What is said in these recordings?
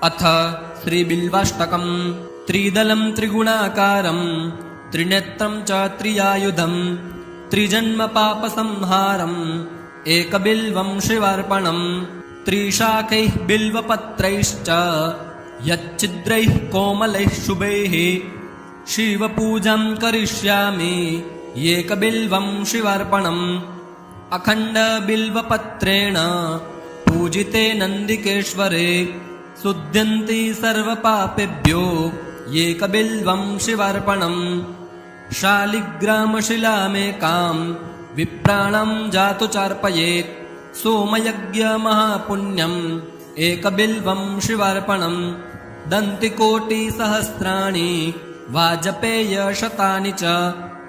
अथ श्रीबिल्वाष्टकम्। त्रिदलं त्रिगुणाकारं त्रिनेत्रं च त्रियायुधं त्रिजन्मपापसंहारम् एकबिल्वं शिवार्पणम् त्रिशाखैः बिल्वपत्रैश्च यच्छिद्रैः कोमलैः शुभैः शिवपूजां करिष्यामि एकबिल्वं शिवार्पणम् अखण्डबिल्वपत्रेण पूजिते नन्दिकेश्वरे शुध्यन्ति सर्वपापेभ्यो एकबिल्वं शिवार्पणम् शालिग्रामशिलामेकां विप्राणं जातु चार्पयेत् सोमयज्ञमहापुण्यम् एकबिल्वं शिवार्पणम् दन्तिकोटिसहस्राणि वाजपेयशतानि च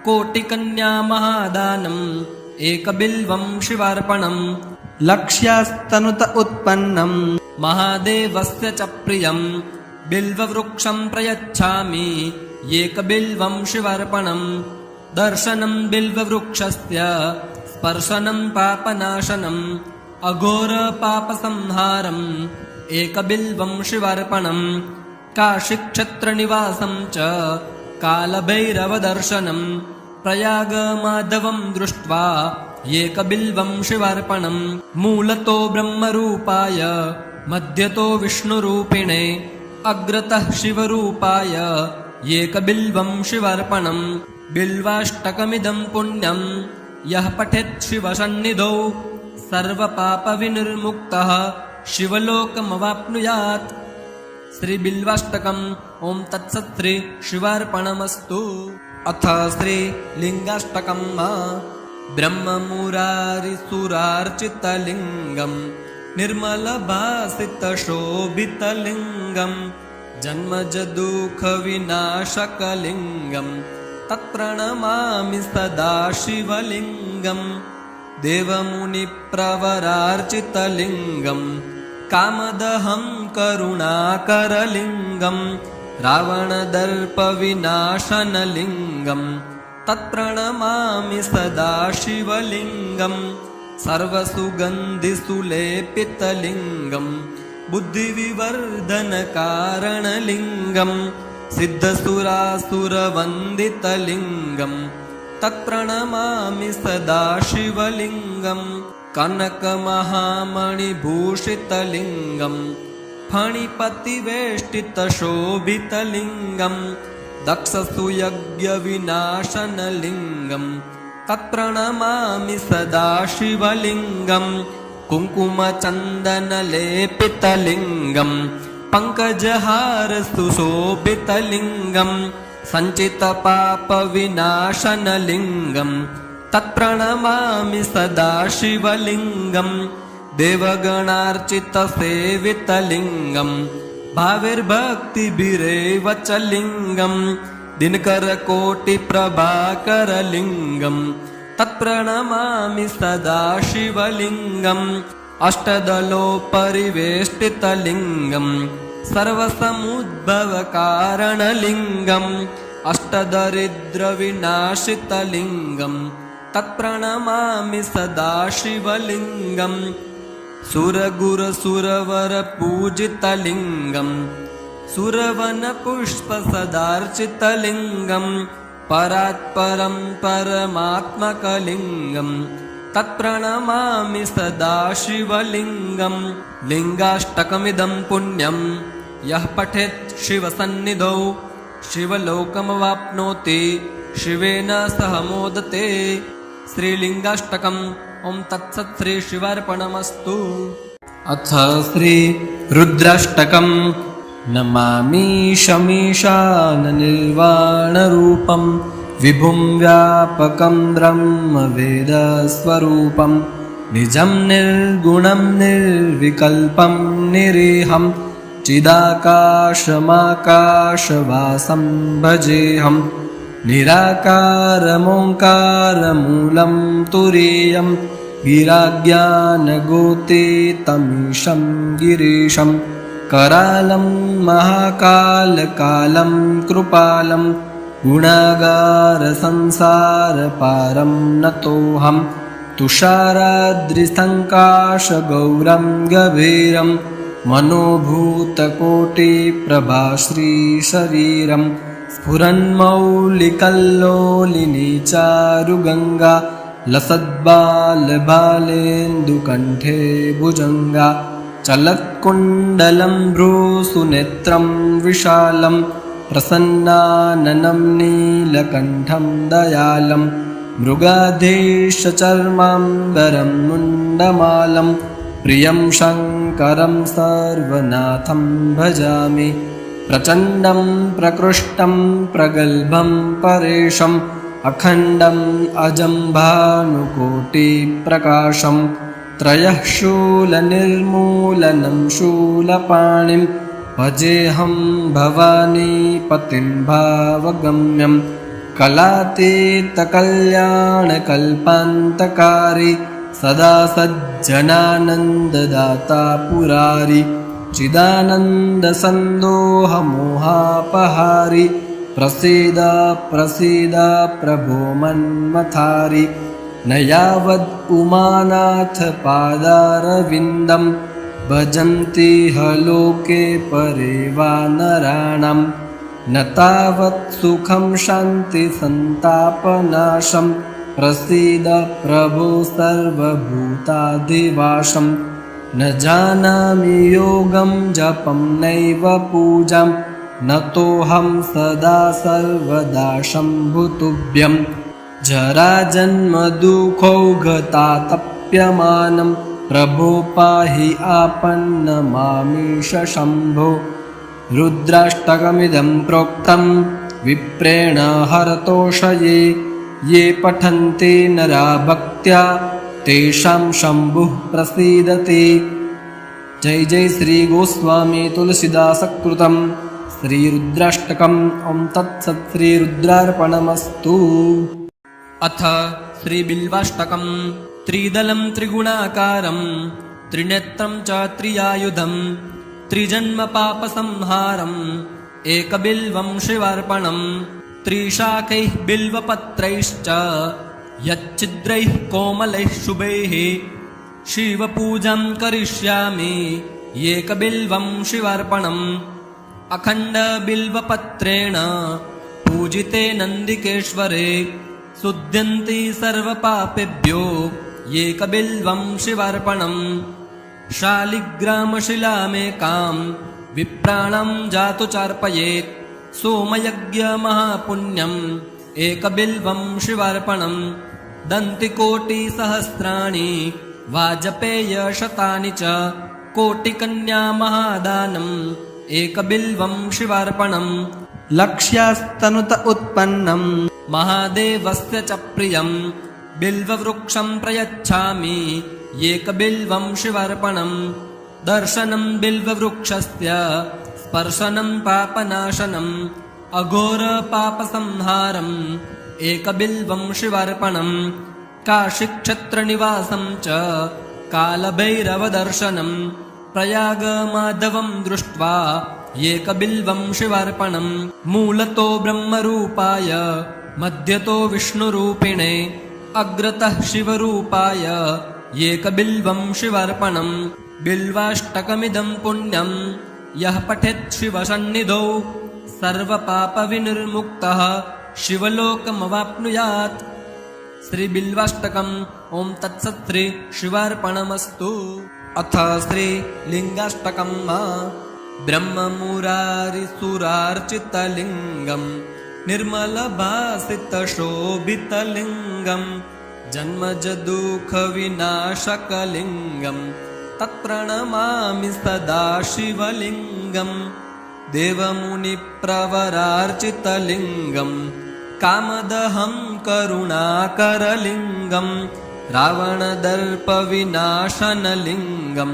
कोटिकन्यामहादानम् एकबिल्वं शिवार्पणम् लक्ष्यास्तनुत उत्पन्नम् महादेवस्य च प्रियम् बिल्ववृक्षं प्रयच्छामि एकबिल्वं शिवार्पणम् दर्शनं बिल्ववृक्षस्य स्पर्शनं पापनाशनम् अघोरपापसंहारम् एकबिल्वं शिवार्पणम् काशीक्षेत्रनिवासं च कालभैरवदर्शनम् प्रयागमाधवं दृष्ट्वा एकबिल्वं शिवार्पणम् मूलतो ब्रह्मरूपाय मध्यतो विष्णुरूपिणे अग्रतः शिवरूपाय एकबिल्वं शिवार्पणम् बिल्वाष्टकमिदं पुण्यं यः पठेत् शिवसन्निधौ सर्वपापविनिर्मुक्तः शिवलोकमवाप्नुयात्। श्रीबिल्वाष्टकम्। ॐ तत्सत्। श्री शिवार्पणमस्तु। अथ श्रीलिङ्गाष्टकम्। ब्रह्ममुरारिसुरार्चितलिङ्गम् निर्मलभासितशोभितलिङ्गम् जन्मजदुःखविनाशकलिङ्गम् तत्प्रणमामि सदा शिवलिङ्गम् देवमुनिप्रवरार्चितलिङ्गम् कामदहं करुणाकरलिङ्गम् रावणदर्पविनाशनलिङ्गम् तत्प्रणमामि सदा शिवलिङ्गम् सर्वसुगन्धिसुलेपितलिङ्गम् बुद्धिविवर्धनकारणलिङ्गम् सिद्धसुरासुरवन्दितलिङ्गम् तत्प्रणमामि सदा शिवलिङ्गम् कनकमहामणिभूषितलिङ्गम् फणिपतिवेष्टितशोभितलिङ्गम् दक्षसुयज्ञविनाशनलिङ्गम् तत्प्रणमामि सदा शिवलिङ्गम् कुङ्कुमचन्दनलेपितलिङ्गम् पङ्कजहारसुशोभितलिङ्गम् सञ्चितपापविनाशनलिङ्गम् तत्प्रणमामि सदा शिवलिङ्गम् देवगणार्चितसेवितलिङ्गम् भाविर्भक्तिभिरेव च लिङ्गम् दिनकरकोटिप्रभाकरलिङ्गम् तत्प्रणमामि सदा शिवलिङ्गम् अष्टदलोपरिवेष्टितलिङ्गम् सर्वसमुद्भवकारणलिङ्गम् अष्टदरिद्रविनाशितलिङ्गम् तत्प्रणमामि सदा शिवलिङ्गम् सुरगुरसुरवरपूजितलिङ्गम् सुरवनपुष्पसदार्चितलिङ्गम् परात्परं परमात्मकलिङ्गम् तत्प्रणमामि सदा शिवलिङ्गम् लिङ्गाष्टकमिदं पुण्यं यः पठेत् शिवसन्निधौ शिवलोकमवाप्नोति शिवेन सह मोदते। श्रीलिङ्गाष्टकम्। ॐ तत्सत्। श्री शिवार्पणमस्तु। अथ श्री रुद्राष्टकम्। नमामि शमीशाननिर्वाणरूपं विभुं व्यापकं ब्रह्मवेदस्वरूपं निजं निर्गुणं निर्विकल्पं निरीहं चिदाकाशमाकाशवासं भजेऽहं निराकारमोङ्कारमूलं तुरीयं गिराज्ञानगोतीतमीशं गिरीशं करालं महाकालकालं कृपालं गुणागारसंसारपारं नतोऽहं तुषाराद्रिसङ्काशगौरं गभीरं मनोभूतकोटिप्रभाश्रीशरीरं स्फुरन्मौलिकल्लोलिनी चारुगङ्गा लसद्बालबालेन्दुकण्ठे भुजङ्गा चलत्कुण्डलं भ्रूसुनेत्रं विशालं प्रसन्नाननं नीलकण्ठं दयालं मृगाधीशचर्माम्बरं मुण्डमालं प्रियं शङ्करं सर्वनाथं भजामि प्रचण्डं प्रकृष्टं प्रगल्भं परेशम् अखण्डम् अजं भानुकोटिप्रकाशं त्रयः शूलनिर्मूलनं शूलपाणिं भजेऽहं भवानीपतिं भावगम्यं कलातीतकल्याणकल्पान्तकारी सदा सज्जनानन्ददाता पुरारी चिदानन्दसन्दोहमोहापहारी प्रसीद प्रसीद प्रभो मन्मथारि न यावद् उमानाथ पादारविन्दं भजन्ति ह लोके परे वा नराणां न तावत् सुखं शान्तिसन्तापनाशं प्रसीद प्रभो सर्वभूताधिवासं न जानामि योगं जपं नैव पूजां न तोऽहं सदा सर्वदा शम्भुतुभ्यं जराजन्मदुःखौघतातप्यमानं प्रभो पाहि आपन्नमामीश शम्भो रुद्राष्टकमिदं प्रोक्तं विप्रेण हरतोषये ये पठन्ति नरा भक्त्या तेषां शम्भुः प्रसीदति। जय जय श्री गोस्वामी तुलसीदासकृतं श्रीरुद्राष्टकम्। ॐ तत्सत् श्रीरुद्रार्पणमस्तु। अथ श्रीबिल्वाष्टकं। त्रिदलं त्रिगुणाकारं त्रिनेत्रं च त्रियायुधं त्रिजन्मपापसंहारम् एकबिल्वं शिवार्पणम् त्रिशाखैः बिल्वपत्रैश्च यच्चिद्रैः कोमलैः शुभैः शिवपूजां करिष्यामि एकबिल्वं शिवार्पणम् अखण्डबिल्वपत्रेण पूजिते नन्दिकेश्वरे शुध्यन्ति सर्वपापेभ्यो एकबिल्वं शिवार्पणम् शालिग्रामशिलामेकां विप्राणं जातु चार्पयेत् सोमयज्ञमहापुण्यम् एकबिल्वं शिवार्पणम् दन्तिकोटिसहस्राणि वाजपेयशतानि च कोटिकन्यामहादानम् एकबिल्वं शिवार्पणम् लक्ष्यास्तनुत उत्पन्नं महादेवस्य च प्रियं बिल्ववृक्षं प्रयच्छामि एकबिल्वं शिवार्पणम् दर्शनं बिल्ववृक्षस्य स्पर्शनं पापनाशनम् अघोरपापसंहारम् एकबिल्वं शिवार्पणम् काशीक्षेत्रनिवासं च कालभैरवदर्शनम् प्रयागमाधवं दृष्ट्वा एकबिल्वं शिवार्पणम् मूलतो ब्रह्मरूपाय मध्यतो विष्णुरूपिणे अग्रतः शिवरूपाय एकबिल्वं शिवार्पणम् बिल्वाष्टकमिदं पुण्यं यः पठेत् शिवसन्निधौ सर्वपापविनिर्मुक्तः शिवलोकमवाप्नुयात्। श्रीबिल्वाष्टकम्। ॐ तत्सत् श्री शिवार्पणमस्तु। अथ श्रीलिङ्गाष्टकम्। ब्रह्ममुरारिसुरार्चितलिङ्गं निर्मलभासितशोभितलिङ्गं जन्मजदुःखविनाशकलिङ्गं तत्प्रणमामि सदा शिवलिङ्गं देवमुनिप्रवरार्चितलिङ्गं कामदहं करुणाकरलिङ्गं रावणदर्पविनाशनलिङ्गं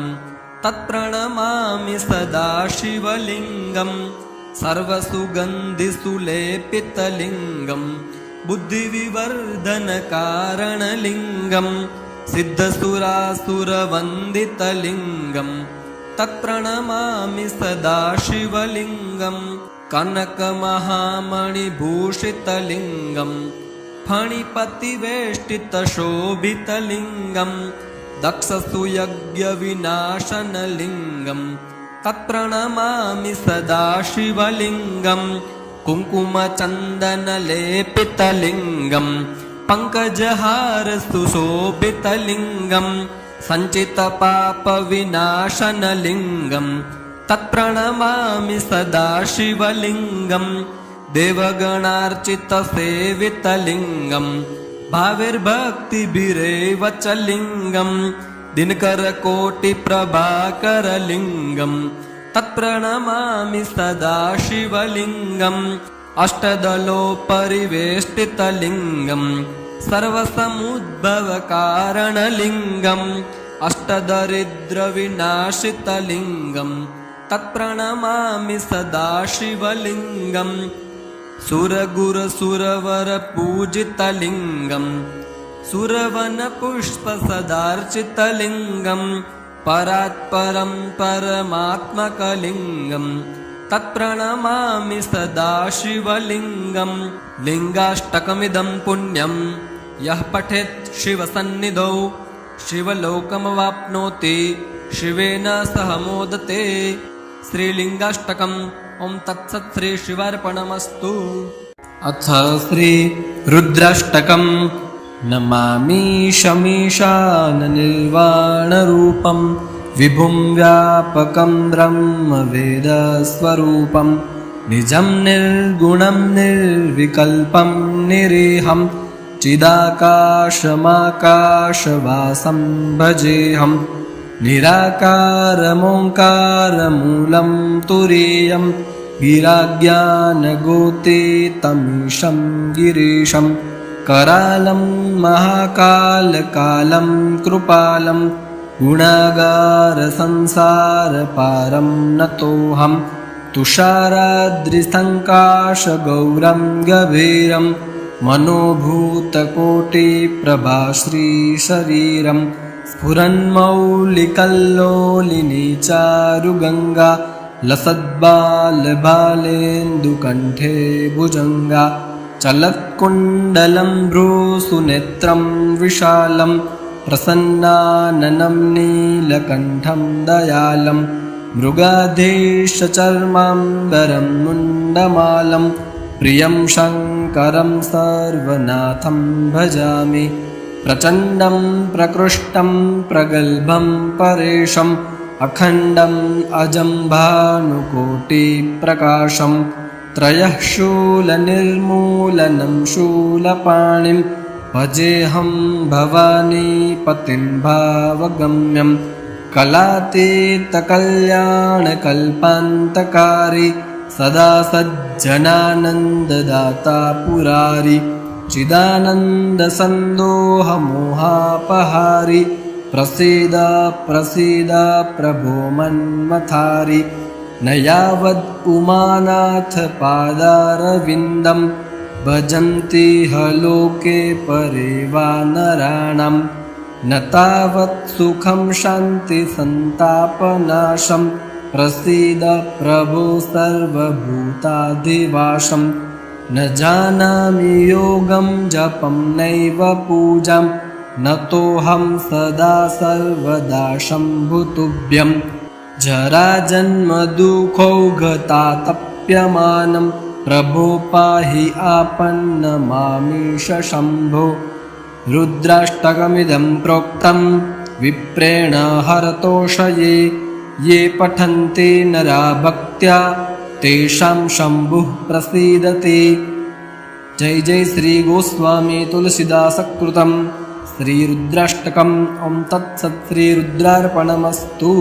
तत्प्रणमामि सदा शिवलिङ्गं सर्वसुगन्धिसुलेपितलिङ्गं बुद्धिविवर्धनकारणलिङ्गं सिद्धसुरासुरवन्दितलिङ्गं तत्प्रणमामि सदा शिवलिङ्गं कनकमहामणिभूषितलिङ्गं फणिपतिवेष्टितशोभितलिङ्गं दक्षसुयज्ञविनाशनलिङ्गं तत्प्रणमामि सदा शिवलिङ्गम् कुङ्कुमचन्दनलेपितलिङ्गम् पङ्कजहारसुशोभितलिङ्गम् सञ्चितपापविनाशनलिङ्गम् तत्प्रणमामि सदा शिवलिङ्गम् देवगणार्चितसेवितलिङ्गम् भाविर्भक्तिभिरेव च लिङ्गम् दिनकरकोटिप्रभाकरलिङ्गम् तत्प्रणमामि सदा शिवलिङ्गम् अष्टदलोपरिवेष्टितलिङ्गम् सर्वसमुद्भवकारणलिङ्गम् अष्टदरिद्रविनाशितलिङ्गम् तत्प्रणमामि सदा शिवलिङ्गम् सुरगुरसुरवरपूजितलिङ्गम् सुरवनपुष्पसदार्चितलिङ्गम् परात्परं परमात्मकलिङ्गम् तत्प्रणमामि सदा शिवलिङ्गम् लिङ्गाष्टकमिदं पुण्यं यः पठेत् शिवसन्निधौ शिवलोकमवाप्नोति शिवेन सह मोदते। श्रीलिङ्गाष्टकम् ॐ तत्सत् श्री शिवार्पणमस्तु। अथ श्री रुद्राष्टकम्। नमामि शमीशाननिर्वाणरूपं विभुं व्यापकं ब्रह्मवेदस्वरूपं निजं निर्गुणं निर्विकल्पं निरीहं चिदाकाशमाकाशवासं भजेऽहं निराकारमोङ्कारमूलं तुरीयं गिराज्ञानगोतीतमीशं गिरीशं करालं महाकालकालं कृपालं गुणागारसंसारपारं नतोऽहं तुषाराद्रिसङ्काशगौरं गभीरं मनोभूतकोटिप्रभाश्रीशरीरं स्फुरन्मौलिकल्लोलिनी चारुगङ्गा लसद्बालबालेन्दुकण्ठे भुजङ्गा चलत्कुण्डलं भ्रूसुनेत्रं विशालं प्रसन्नाननं नीलकण्ठं दयालं मृगाधीशचर्माम्बरं मुण्डमालं प्रियं शङ्करं सर्वनाथं भजामि प्रचण्डं प्रकृष्टं प्रगल्भं परेशम् अखण्डम् अजं भानुकोटिप्रकाशं त्रयः शूलनिर्मूलनं शूलपाणिं भजेऽहं भवानीपतिं भावगम्यं कलातीतकल्याणकल्पान्तकारी सदा सज्जनानन्ददाता पुरारी चिदानन्दसन्दोहमोहापहारी प्रसीद प्रसीद प्रभो मन्मथारि न यावद् उमानाथ पादारविन्दं भजन्ति ह लोके परे वा नराणां न तावत् सुखं शान्तिसन्तापनाशं प्रसीद प्रभो सर्वभूताधिवासं न जानामि योगं जपं नैव पूजां नतोऽहं सदा सर्वदा शम्भुतुभ्यं जराजन्मदुःखौघतातप्यमानं प्रभो पाहि आपन्नमामीश शम्भो। रुद्राष्टकमिदं प्रोक्तं विप्रेण हरतोषये ये पठन्ति नरा भक्त्या तेषां शम्भुः प्रसीदति। जय जय श्री गोस्वामी तुलसीदासकृतं श्रीरुद्राष्टकम्। ॐ तत्सत् श्रीरुद्रार्पणमस्तु।